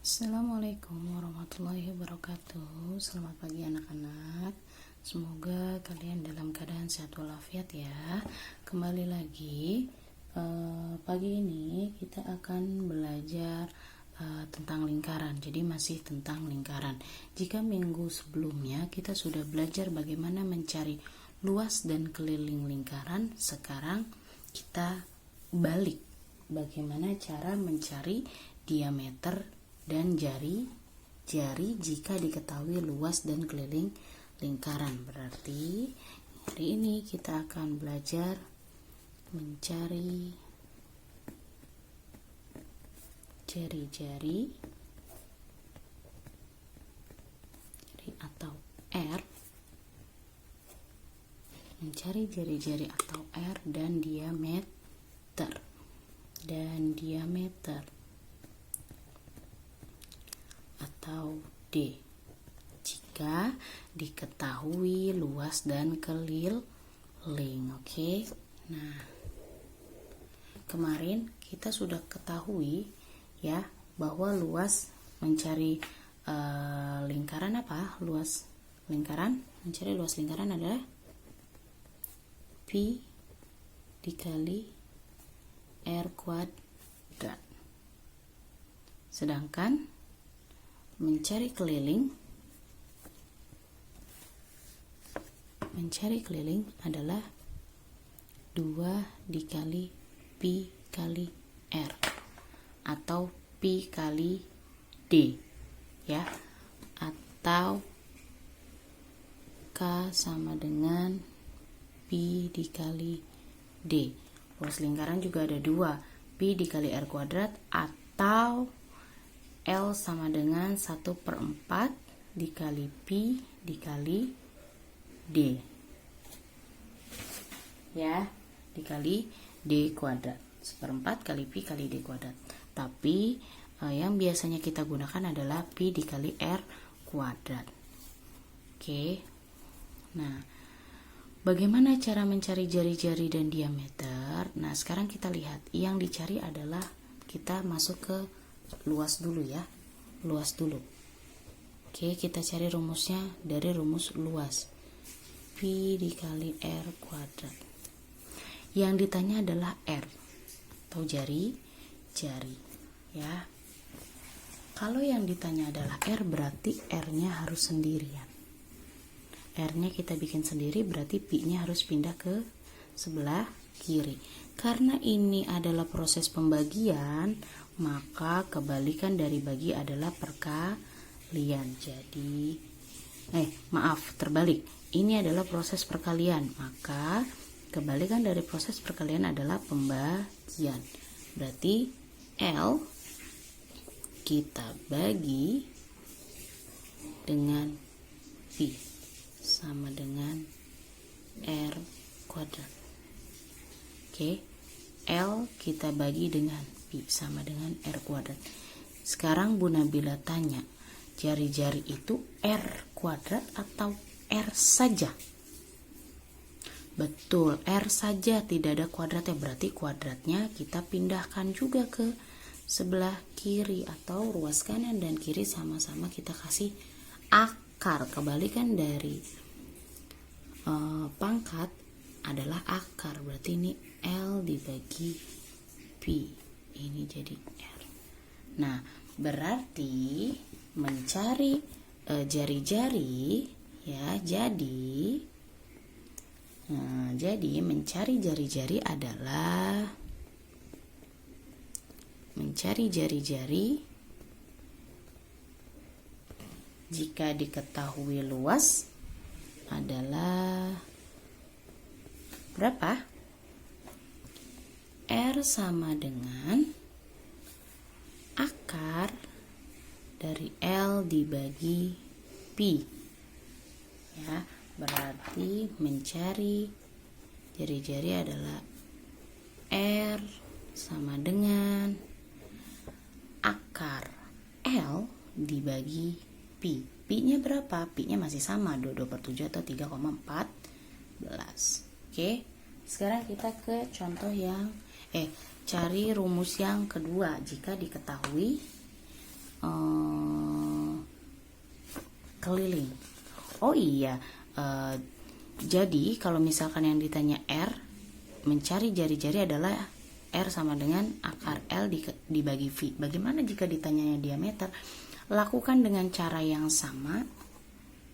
Assalamualaikum warahmatullahi wabarakatuh. Selamat pagi anak-anak. Semoga kalian dalam keadaan sehat walafiat ya. Kembali lagi pagi ini kita akan belajar tentang lingkaran. Jadi masih tentang lingkaran. Jika minggu sebelumnya kita sudah belajar bagaimana mencari luas dan keliling lingkaran, sekarang kita balik. Bagaimana cara mencari diameter dan jari jika diketahui luas dan keliling lingkaran. Berarti hari ini kita akan belajar mencari jari atau R, mencari jari-jari atau R dan diameter atau D jika diketahui luas dan keliling. Oke. Nah, kemarin kita sudah ketahui ya bahwa luas mencari lingkaran apa? Mencari luas lingkaran adalah Pi dikali R kuadrat. Sedangkan mencari keliling adalah 2 dikali Pi kali R atau Pi kali D ya, atau K sama dengan Pi dikali D. Luas lingkaran juga ada 2, Pi dikali R kuadrat atau L sama dengan 1/4 dikali Pi dikali D ya, dikali D kuadrat. 1/4 kali Pi kali D kuadrat. Tapi yang biasanya kita gunakan adalah Pi dikali R kuadrat. Oke. Nah, bagaimana cara mencari jari-jari dan diameter? Nah, sekarang kita lihat. Yang dicari adalah, kita masuk ke luas dulu ya. Luas dulu. Oke, kita cari rumusnya dari rumus luas. Pi dikali R kuadrat. Yang ditanya adalah R atau jari-jari ya. Kalau yang ditanya adalah R, berarti R-nya harus sendirian. R-nya kita bikin sendiri, berarti Pi-nya harus pindah ke sebelah kiri. Karena ini adalah proses pembagian, maka kebalikan dari bagi adalah perkalian. Jadi terbalik. Ini adalah proses perkalian, maka kebalikan dari proses perkalian adalah pembagian. Berarti L kita bagi dengan Pi sama dengan R kuadrat. Oke, L kita bagi dengan Pi sama dengan R kuadrat. Sekarang Bu Nabila tanya, jari-jari itu R kuadrat atau R saja? Betul, R saja, tidak ada kuadratnya. Berarti kuadratnya kita pindahkan juga ke sebelah kiri, atau ruas kanan dan kiri sama-sama kita kasih akar. Kebalikan dari pangkat adalah akar. Berarti ini L dibagi Pi, ini jadi R. Nah, berarti mencari jari-jari ya, jadi mencari jari-jari adalah mencari jari-jari jika diketahui luas adalah berapa? R sama dengan akar dari L dibagi Pi ya. Berarti mencari jari-jari adalah R sama dengan akar L dibagi Pi. Pi-nya berapa? Pi-nya masih sama, 22/7 atau 3,14. Oke, sekarang kita ke contoh yang cari rumus yang kedua. Jika diketahui keliling. Oh iya, jadi kalau misalkan yang ditanya R, mencari jari-jari adalah R sama dengan akar L dibagi V. Bagaimana jika ditanyanya diameter? Lakukan dengan cara yang sama,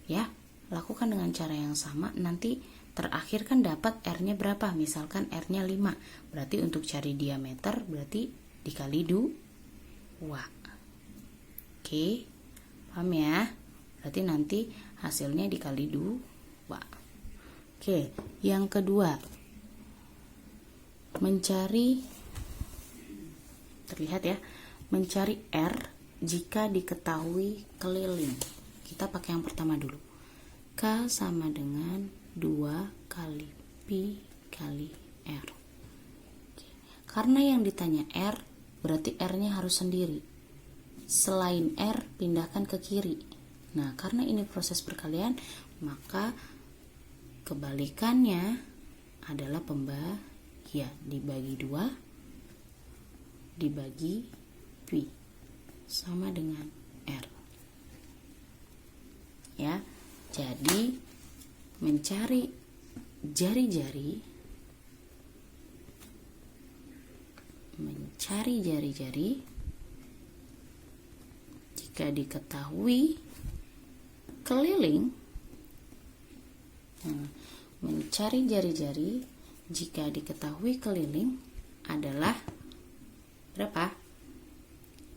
ya. Lakukan dengan cara yang sama, nanti terakhir kan dapat R-nya berapa? Misalkan R-nya 5. Berarti untuk cari diameter berarti dikali 2. Oke, paham ya? Berarti nanti hasilnya dikali 2. Oke, yang kedua, mencari, terlihat ya, mencari R jika diketahui keliling. Kita pakai yang pertama dulu. K sama dengan 2 kali Pi kali R. Oke. Karena yang ditanya R, berarti R-nya harus sendiri. Selain R, pindahkan ke kiri. Nah, karena ini proses perkalian, maka kebalikannya adalah pembagian. Dibagi 2 dibagi Pi sama dengan R. Ya, jadi mencari jari-jari, jika diketahui keliling. Mencari jari-jari jika diketahui keliling adalah berapa?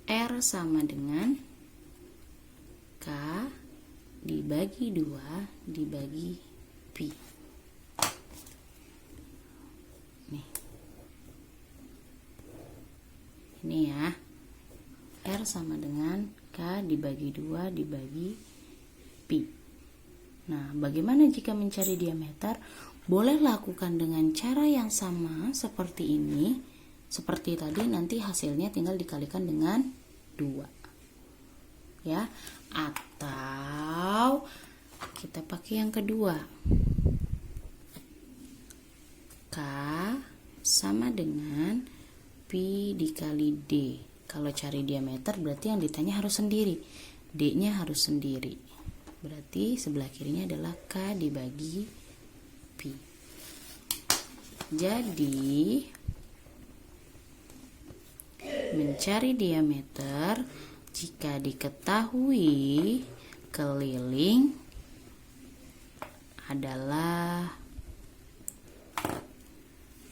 R sama dengan K dibagi 2 dibagi Pi. Nih. Ini ya. R sama dengan K dibagi 2 dibagi Pi. Nah, bagaimana jika mencari diameter? Boleh lakukan dengan cara yang sama seperti ini. Seperti tadi, nanti hasilnya tinggal dikalikan dengan 2. Ya, atau kita pakai yang kedua. K sama dengan Pi dikali D. Kalau cari diameter berarti yang ditanya harus sendiri. D-nya harus sendiri. Berarti sebelah kirinya adalah K dibagi Pi. Jadi mencari diameter jika diketahui keliling adalah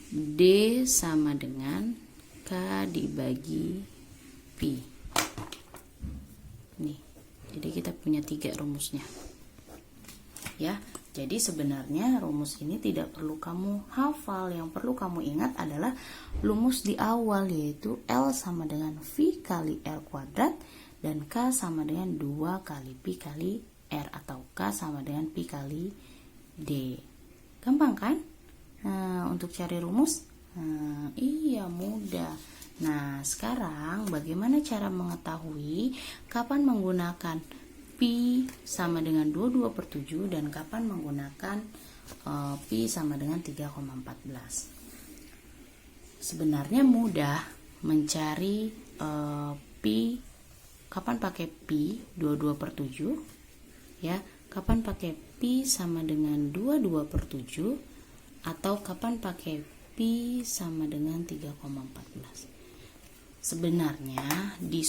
D sama dengan K dibagi Pi. Nih, jadi kita punya 3 rumusnya. Ya, jadi sebenarnya rumus ini tidak perlu kamu hafal. Yang perlu kamu ingat adalah rumus di awal, yaitu L sama dengan V kali L kuadrat dan K sama dengan 2 kali Pi kali R, atau K sama dengan Pi kali D. Gampang kan? Nah, untuk cari rumus, iya mudah. Nah, sekarang bagaimana cara mengetahui kapan menggunakan Pi sama dengan 22/7 dan kapan menggunakan Pi sama dengan 3,14? Sebenarnya mudah mencari Pi. Kapan pakai Pi 22/7? Ya, kapan pakai Pi sama dengan 22/7 atau kapan pakai Pi sama dengan 3,14? Sebenarnya di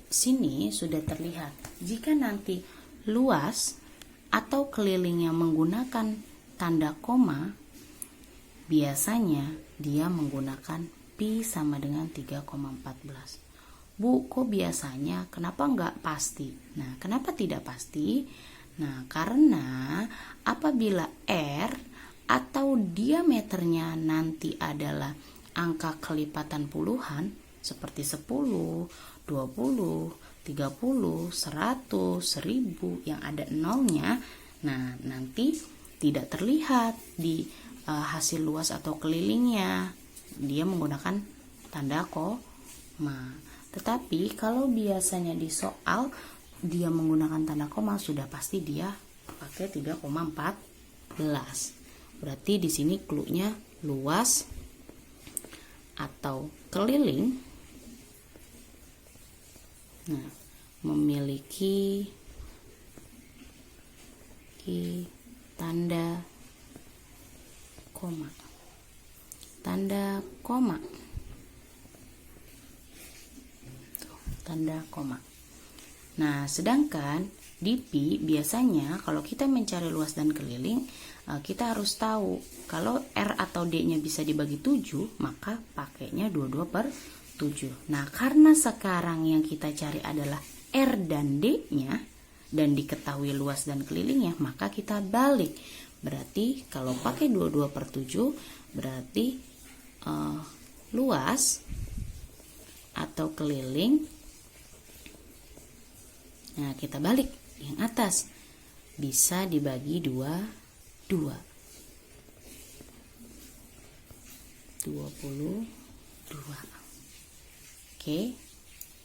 sini sudah terlihat. Jika nanti luas atau kelilingnya menggunakan tanda koma, biasanya dia menggunakan Pi sama dengan 3,14. Bu, kok biasanya? Kenapa enggak pasti? Nah, kenapa tidak pasti? Nah, karena apabila R atau diameternya nanti adalah angka kelipatan puluhan, seperti 10, 20, 30, 100, 1000 yang ada nolnya, nah nanti tidak terlihat di hasil luas atau kelilingnya. Dia menggunakan tanda koma. Tetapi kalau biasanya di soal dia menggunakan tanda koma, sudah pasti dia pakai 3,14. Berarti di sini clue-nya luas atau keliling. Nah, memiliki memiliki tanda koma. Tanda koma. Tuh, tanda koma. Nah, sedangkan di pi biasanya kalau kita mencari luas dan keliling, kita harus tahu kalau R atau D-nya bisa dibagi 7, maka pakainya 22/7. Nah, karena sekarang yang kita cari adalah R dan D-nya dan diketahui luas dan kelilingnya, maka kita balik. Berarti kalau pakai 22/7 berarti luas atau keliling. Nah, kita balik yang atas bisa dibagi 22. 22. Oke.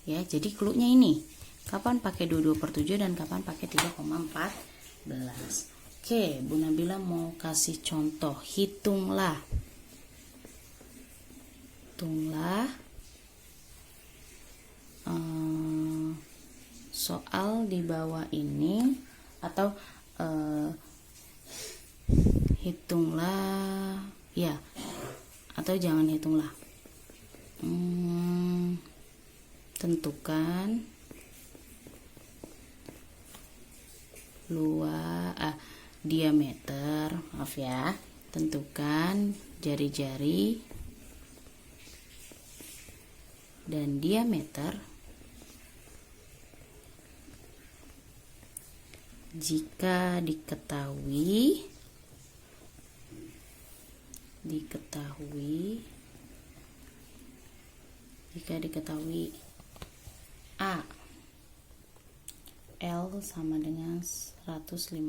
Ya, jadi cluenya ini. Kapan pakai 22/7 dan kapan pakai 3,14. Oke, Bu Nabila mau kasih contoh. Hitunglah. Soal di bawah ini atau hitunglah ya, atau jangan hitunglah, tentukan diameter, maaf ya, tentukan jari-jari dan diameter jika diketahui A, L sama dengan 154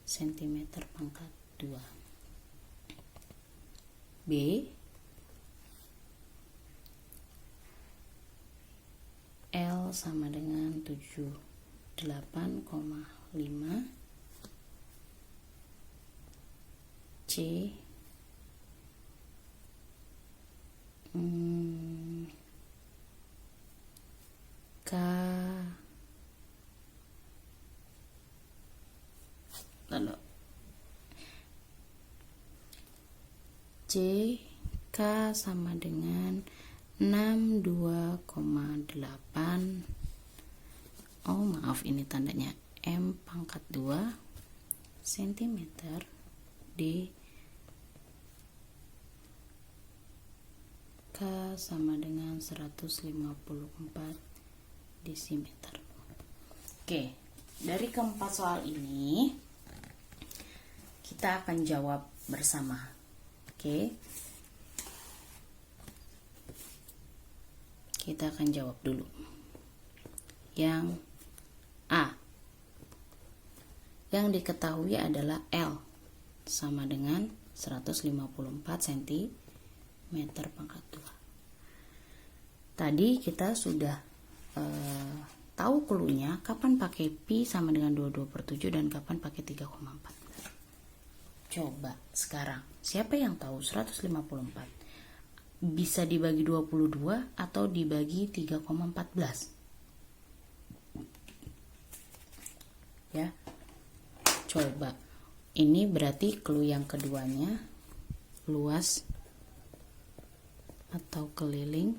cm pangkat 2, B, L sama dengan 78,5, C, K, lalu C, K sama dengan 62,8. Oh maaf, ini tandanya M pangkat 2 cm. D, K sama dengan 154 desimeter. Oke, dari keempat soal ini kita akan jawab bersama. Oke, kita akan jawab dulu. Yang A, yang diketahui adalah L sama dengan 154 cm pangkat 2. Tadi kita sudah tahu cluenya kapan pakai pi sama dengan 22/7 dan kapan pakai 3,14. Coba sekarang, siapa yang tahu 154 bisa dibagi 22 atau dibagi 3,14? Ya, coba. Ini berarti clue yang keduanya, luas atau keliling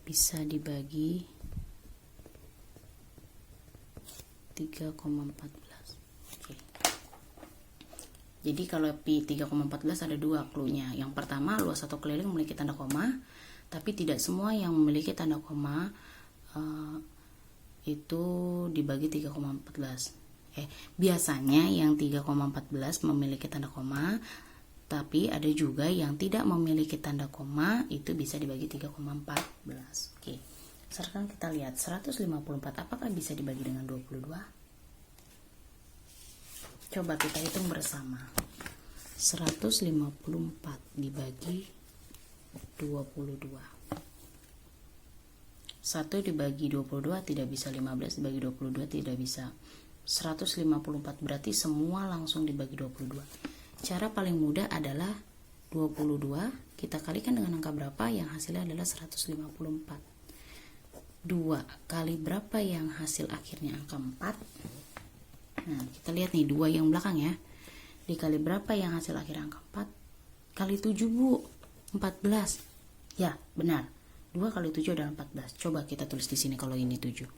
bisa dibagi 3,14. Oke. Jadi kalau pi 3,14 ada dua cluenya. Yang pertama, luas atau keliling memiliki tanda koma, tapi tidak semua yang memiliki tanda koma itu dibagi 3,14. Biasanya yang 3,14 memiliki tanda koma, tapi ada juga yang tidak memiliki tanda koma, itu bisa dibagi 3,14. Oke. Sekarang kita lihat 154 apakah bisa dibagi dengan 22? Coba kita hitung bersama. 154 dibagi 22. 1 dibagi 22 tidak bisa, 15 dibagi 22 tidak bisa. 154 berarti semua langsung dibagi 22. Cara paling mudah adalah 22 kita kalikan dengan angka berapa yang hasilnya adalah 154. 2 kali berapa yang hasil akhirnya angka 4? Nah, kita lihat nih 2 yang belakang ya. Dikali berapa yang hasil akhir angka 4? Kali 7, Bu. 14. Ya, benar. 2 kali 7 adalah 14. Coba kita tulis di sini kalau ini 7.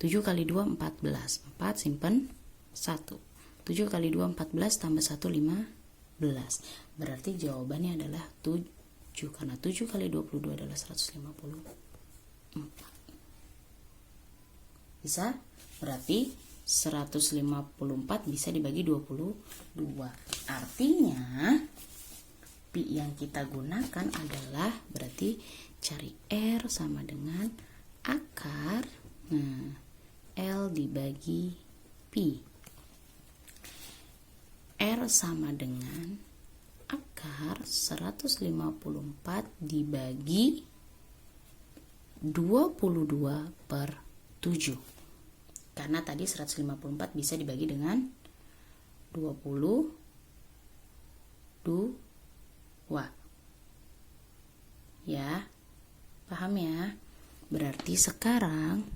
7 kali 2, 14. 4 simpen 1. 7 kali 2, 14 tambah 1, 15. Berarti jawabannya adalah 7. Karena 7 kali 22 adalah 154. Bisa? Berarti 154 bisa dibagi 22. Artinya pi yang kita gunakan adalah berarti cari R sama dengan akar L dibagi pi. R sama dengan akar 154 dibagi 22 per 7. Karena tadi 154 bisa dibagi dengan 22. Ya, paham ya? Berarti sekarang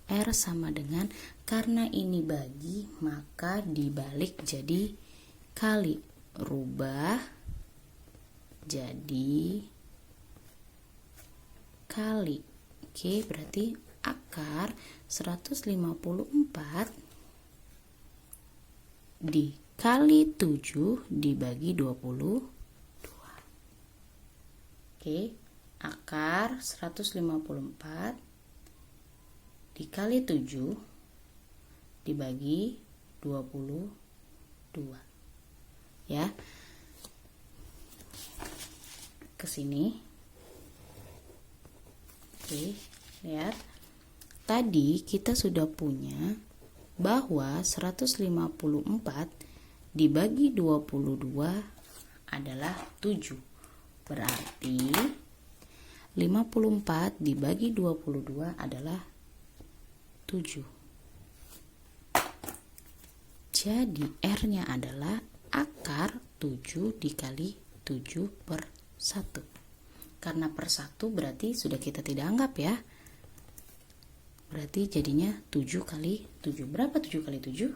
R sama dengan, karena ini bagi, maka dibalik jadi kali. Rubah jadi kali. Oke, berarti akar 154 dikali 7 dibagi 22. Oke, akar 154 dikali 7 dibagi 22. Ya. Ke sini. Oke, lihat. Tadi kita sudah punya bahwa 154 dibagi 22 adalah 7. Berarti 54 dibagi 22 adalah 7. Jadi R-nya adalah akar 7 dikali 7 per 1. Karena per 1 berarti sudah kita tidak anggap ya. Berarti jadinya 7 kali 7. Berapa 7 kali 7?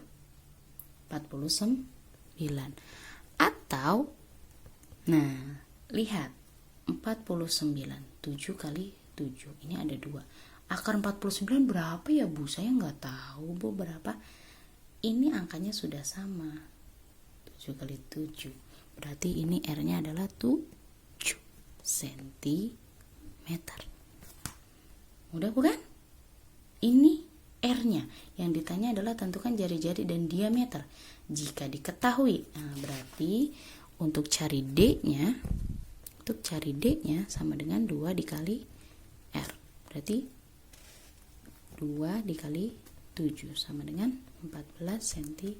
49. Atau, nah, lihat. 49. 7 kali 7. Ini ada 2. Akar 49 berapa ya, Bu? Saya nggak tahu, Bu, berapa. Ini angkanya sudah sama. 7 kali 7. Berarti ini R-nya adalah 7 cm. Mudah bukan? Ini R-nya. Yang ditanya adalah tentukan jari-jari dan diameter. Jika diketahui, nah berarti untuk cari D-nya, sama dengan 2 dikali R. Berarti 2 dikali 7 sama dengan 14 cm.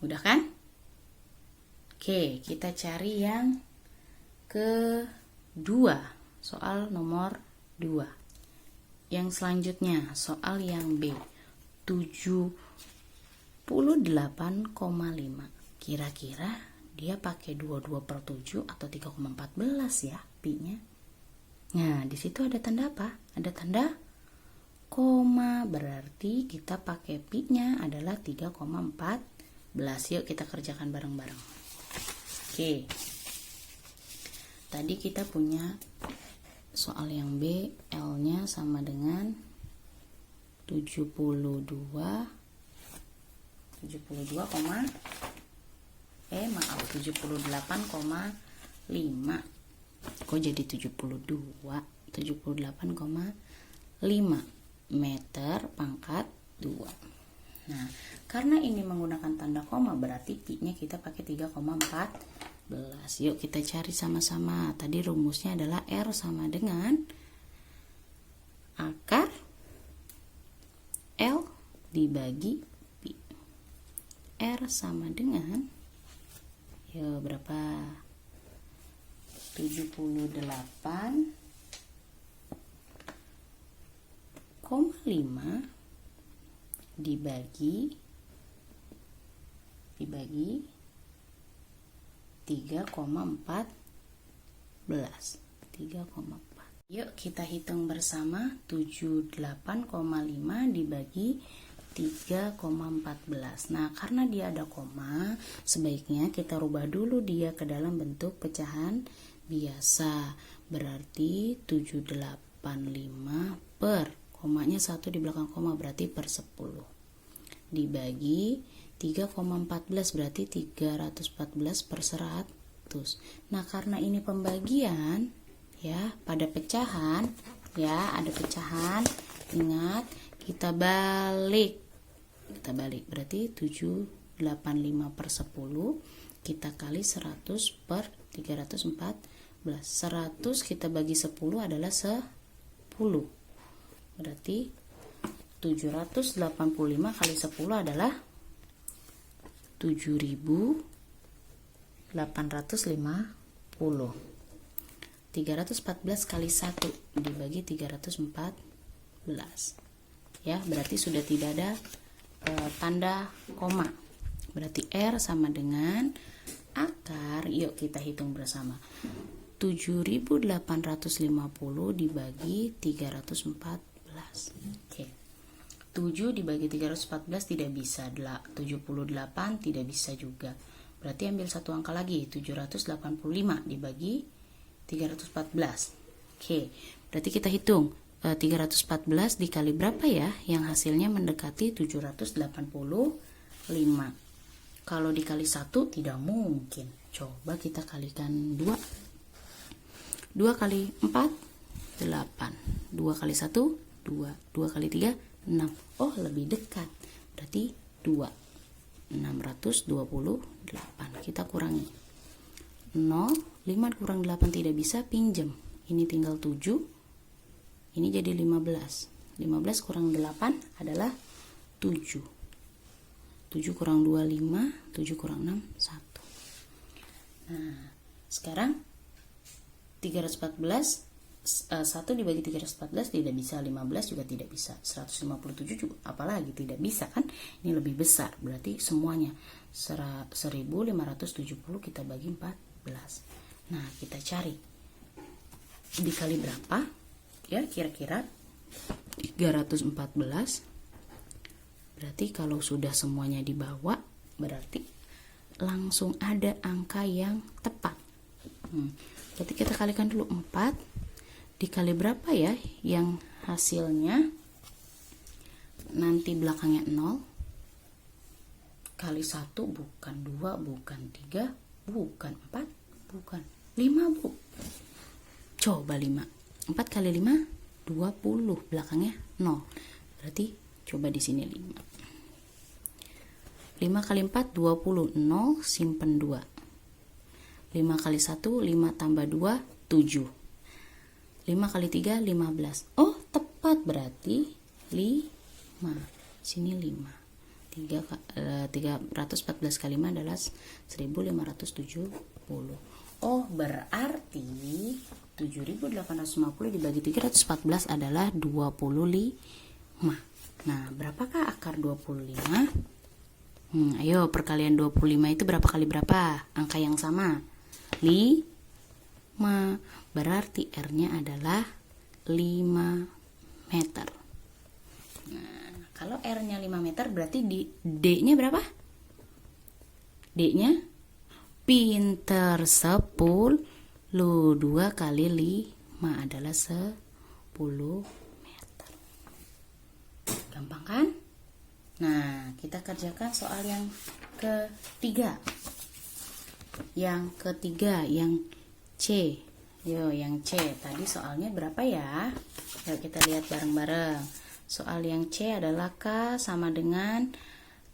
Mudah kan? Oke, kita cari yang kedua. Soal nomor 2. Yang selanjutnya soal yang B, 78,5. Kira-kira dia pakai 22 per 7 atau 3,14 ya pi-nya. Nah, di situ ada tanda apa? Ada tanda koma, berarti kita pakai pi-nya adalah 3,14. Yuk kita kerjakan bareng-bareng. Oke. Tadi kita punya soal yang B, L-nya sama dengan 78,5. Kok jadi 72? 78,5 meter pangkat 2. Nah, karena ini menggunakan tanda koma berarti pi-nya kita pakai 3,14. Yuk kita cari sama-sama. Tadi rumusnya adalah R sama dengan akar L dibagi pi. R sama dengan berapa? 78,5 dibagi 3,14. Yuk kita hitung bersama. 78,5 dibagi 3,14. Nah, karena dia ada koma, sebaiknya kita rubah dulu dia ke dalam bentuk pecahan biasa. Berarti 785 per, komanya 1 di belakang koma berarti per 10. Dibagi 3,14 berarti 314 per 100. Nah, karena ini pembagian ya, pada pecahan ya, ada pecahan. Ingat, kita balik berarti 785 per 10 kita kali 100 per 314. 100 kita bagi 10 adalah 10, berarti 785 kali 10 adalah 7.850. 314 kali 1 dibagi 314 ya, berarti sudah tidak ada tanda koma. Berarti R sama dengan akar, yuk kita hitung bersama. 7.850 dibagi 314. Oke. 7 dibagi 314 tidak bisa, 78 tidak bisa juga. Berarti ambil satu angka lagi, 785 dibagi 314. Oke, berarti kita hitung 314 dikali berapa ya, yang hasilnya mendekati 785. Kalau dikali 1 tidak mungkin. Coba kita kalikan 2. 2 kali 4 8. 2 kali 1 2. 2 kali 3 6. Oh, lebih dekat. Berarti 2. 628. Kita kurangi. 0, 5 kurang 8 tidak bisa, pinjam. Ini tinggal 7. Ini jadi 15. 15 kurang 8 adalah 7. 7 kurang 2 5, 7 kurang 6 1. Nah, sekarang 314 1 dibagi 314 tidak bisa, 15 juga tidak bisa, 157 juga apalagi tidak bisa kan? Ini lebih besar, berarti semuanya 1570 kita bagi 14. Nah, kita cari dikali berapa ya, kira-kira 314. Berarti kalau sudah semuanya dibawa, berarti langsung ada angka yang tepat. Berarti kita kalikan dulu 4 dikali berapa ya, yang hasilnya nanti belakangnya 0 kali 1 bukan 2, bukan 3, bukan 4, bukan 5 bu. Coba 5. 4 kali 5 20, belakangnya 0. Berarti coba di sini 5. 5 kali 4 20, 0 simpen 2. 5 kali 1 5 tambah 2 7. 5 kali 3 15. Oh, tepat, berarti 5. Sini 5. 314 kali 5 adalah 1570. Oh, berarti 7.850 dibagi 314 adalah 25. Nah, berapakah akar 25? Ayo, perkalian 25 itu berapa kali berapa? Angka yang sama. 5. Berarti R-nya adalah 5 meter. Nah, kalau R-nya 5 meter berarti D-nya berapa? D-nya pinter 10. 2 kali 5 adalah 10 meter. Gampang kan? Nah, kita kerjakan soal yang ketiga. Yang C. Yo, yang C. Tadi soalnya berapa ya? Yuk kita lihat bareng-bareng. Soal yang C adalah K sama dengan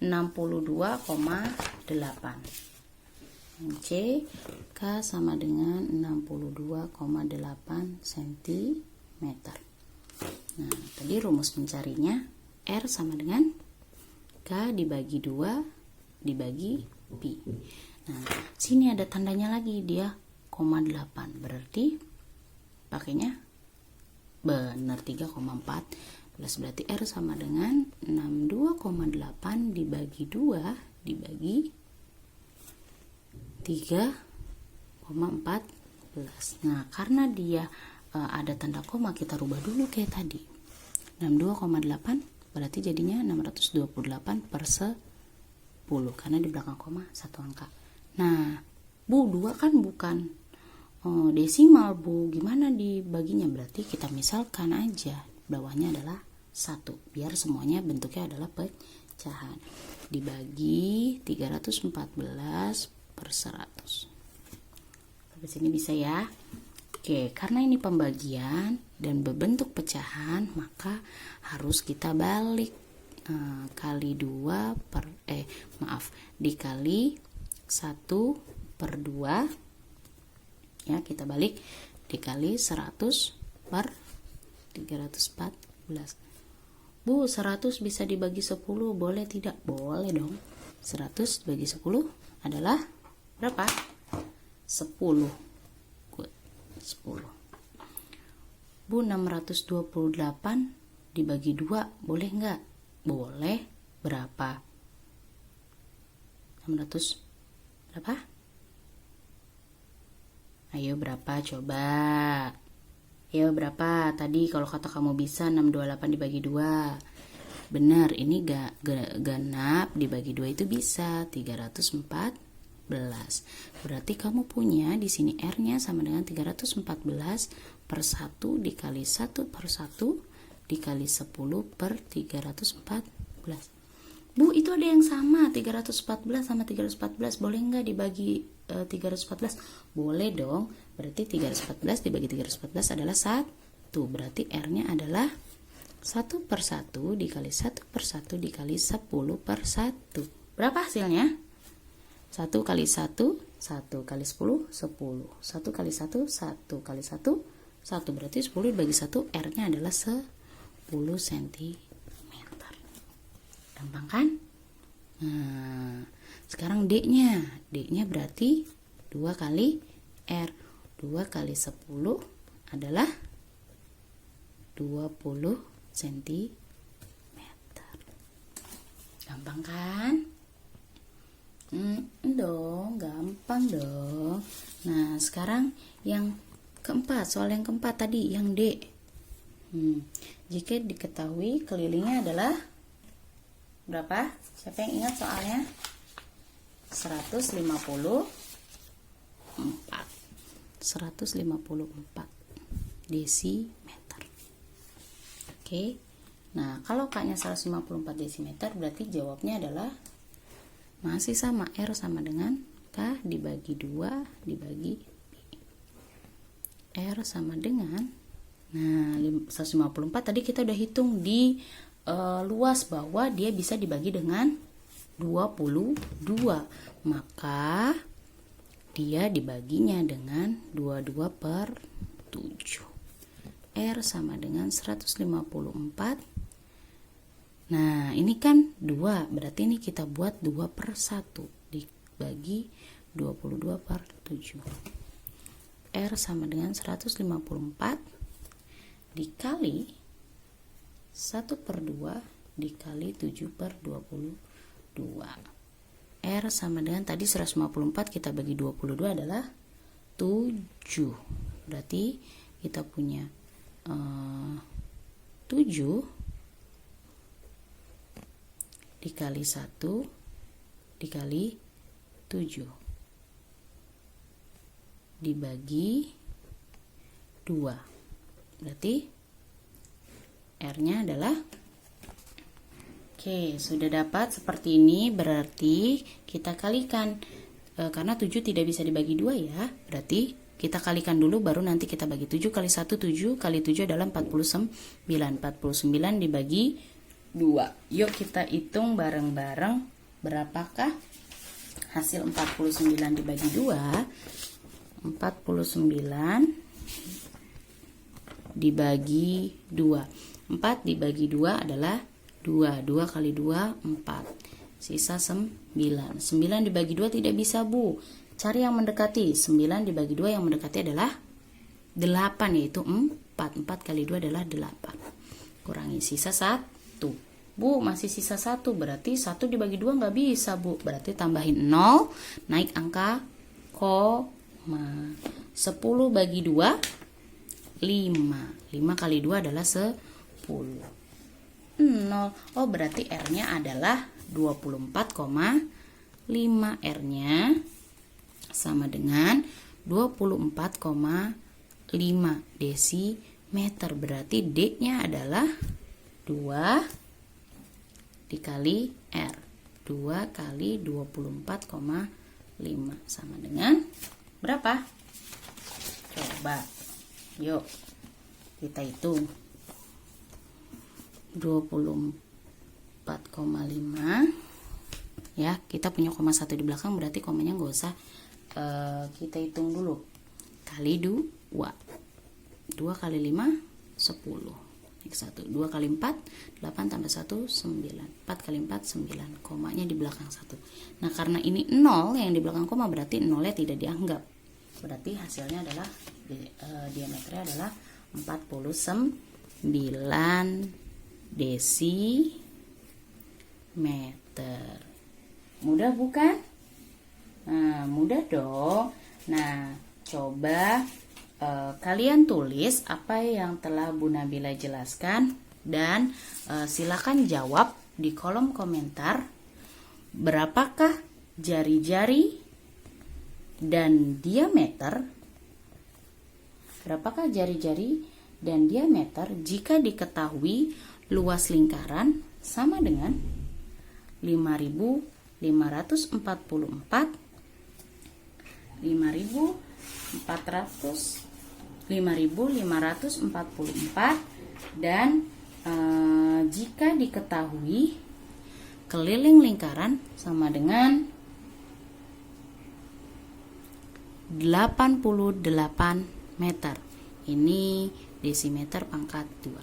62,8. C, K sama dengan 62,8 cm. Nah, tadi rumus mencarinya R sama dengan K dibagi 2 dibagi pi. Nah, sini ada tandanya lagi, dia 0,8. Berarti pakainya benar 3,14. Berarti R sama dengan 62,8 dibagi 2 dibagi 3,14. Nah, karena dia ada tanda koma, kita rubah dulu kayak tadi. 62,8 berarti jadinya 628 per 10, karena di belakang koma satu angka. Nah, Bu, 2 kan bukan desimal, Bu. Gimana dibaginya? Berarti kita misalkan aja, bawahnya adalah 1, biar semuanya bentuknya adalah pecahan. Dibagi 314 per 100. Sampai sini bisa ya? Oke, karena ini pembagian dan berbentuk pecahan, maka harus kita balik. Kali 2 per dikali 1 per 2 ya, kita balik, dikali 100 per 314. Bu, 100 bisa dibagi 10, boleh tidak? Boleh dong. 100 dibagi 10 adalah berapa? 10. Good. 10. Bu, 628 dibagi 2 boleh nggak? Boleh. Berapa? 600 berapa? Ayo berapa coba? Ayo berapa? Tadi kalau kata kamu bisa 628 dibagi 2. Benar, ini genap dibagi 2 itu bisa 314. Berarti kamu punya di sini R-nya sama dengan 314 per 1 dikali 1 per 1 dikali 10 per 314. Bu, itu ada yang sama, 314 sama 314, boleh nggak dibagi 314? Boleh dong. Berarti 314 dibagi 314 adalah 1. Berarti R-nya adalah 1 per 1 dikali 1 per 1 dikali 10 per 1. Berapa hasilnya? 1 kali 1, 1 kali 10, 10. 1 kali 1, 1 kali 1, 1. Berarti 10 dibagi 1, R-nya adalah 10 cm. Gampang kan? Nah, sekarang D-nya. D-nya berarti 2 kali R. 2 kali 10 adalah 20 cm. Gampang kan? Gampang dong. Nah, sekarang yang keempat, soal yang keempat tadi, yang D. Jika diketahui kelilingnya adalah berapa? Siapa yang ingat soalnya? 154 desimeter. Oke. Nah, kalau K-nya 154 desimeter, berarti jawabnya adalah masih sama, R sama dengan K dibagi 2 dibagi B. R sama dengan, nah 154 tadi kita udah hitung di luas bahwa dia bisa dibagi dengan 22, maka dia dibaginya dengan 22 per 7. R sama dengan 154. Nah, ini kan 2, berarti ini kita buat 2 per 1 dibagi 22 per 7. R sama dengan 154 dikali 1 per 2 dikali 7 per 22. R sama dengan tadi 154 kita bagi 22 adalah 7. Berarti kita punya 7 dikali 1 dikali 7 dibagi 2. Berarti R-nya adalah, oke, sudah dapat seperti ini. Berarti kita kalikan, karena 7 tidak bisa dibagi 2 ya, berarti kita kalikan dulu baru nanti kita bagi. 7 kali 1 7 kali 7 adalah 49. 49 dibagi 2. Yuk kita hitung bareng-bareng berapakah hasil 49 dibagi 2. 49 dibagi 2. 4 dibagi 2 adalah 2. 2 kali 2 4. Sisa 9. 9 dibagi 2 tidak bisa, Bu. Cari yang mendekati. 9 dibagi 2 yang mendekati adalah 8, yaitu 4. 4 kali 2 adalah 8. Kurangi sisa 1. Bu, masih sisa 1. Berarti 1 dibagi 2 nggak bisa, Bu. Berarti tambahin 0, naik angka koma. 10 bagi 2 5 kali 2 adalah 10. 0. Oh, berarti R-nya adalah 24,5. R-nya sama dengan 24,5 desimeter. Berarti D-nya adalah 2 dikali R. 2 kali 24,5 sama dengan berapa? Coba. Yuk, kita hitung. 24,5 ya, kita punya koma 1 di belakang, berarti komanya nggak usah kita hitung dulu. Kali 2 kali 5 10 X1. 2 kali 4 8 tambah 1 9. 4 kali 4 9, komanya di belakang 1. Nah, karena ini 0 yang di belakang koma, berarti 0-nya tidak dianggap. Berarti hasilnya adalah diameternya adalah 49 desimeter. Mudah bukan? Nah, mudah dong. Nah, coba kalian tulis apa yang telah Bu Nabila jelaskan dan silakan jawab di kolom komentar. Berapakah jari-jari dan diameter? Berapakah jari-jari dan diameter jika diketahui luas lingkaran sama dengan 5.544 dan jika diketahui keliling lingkaran sama dengan 88 meter. Ini desimeter pangkat 2.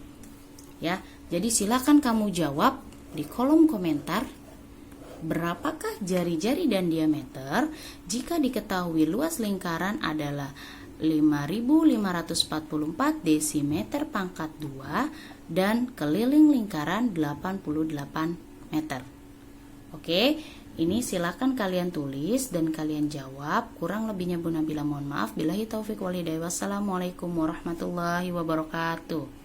Ya, jadi silakan kamu jawab di kolom komentar. Berapakah jari-jari dan diameter jika diketahui luas lingkaran adalah 5.544 desimeter pangkat 2 dan keliling lingkaran 88 meter. Oke, ini silakan kalian tulis dan kalian jawab. Kurang lebihnya Bu Nabila mohon maaf. Billahi taufik wal hidayah. Wassalamualaikum warahmatullahi wabarakatuh.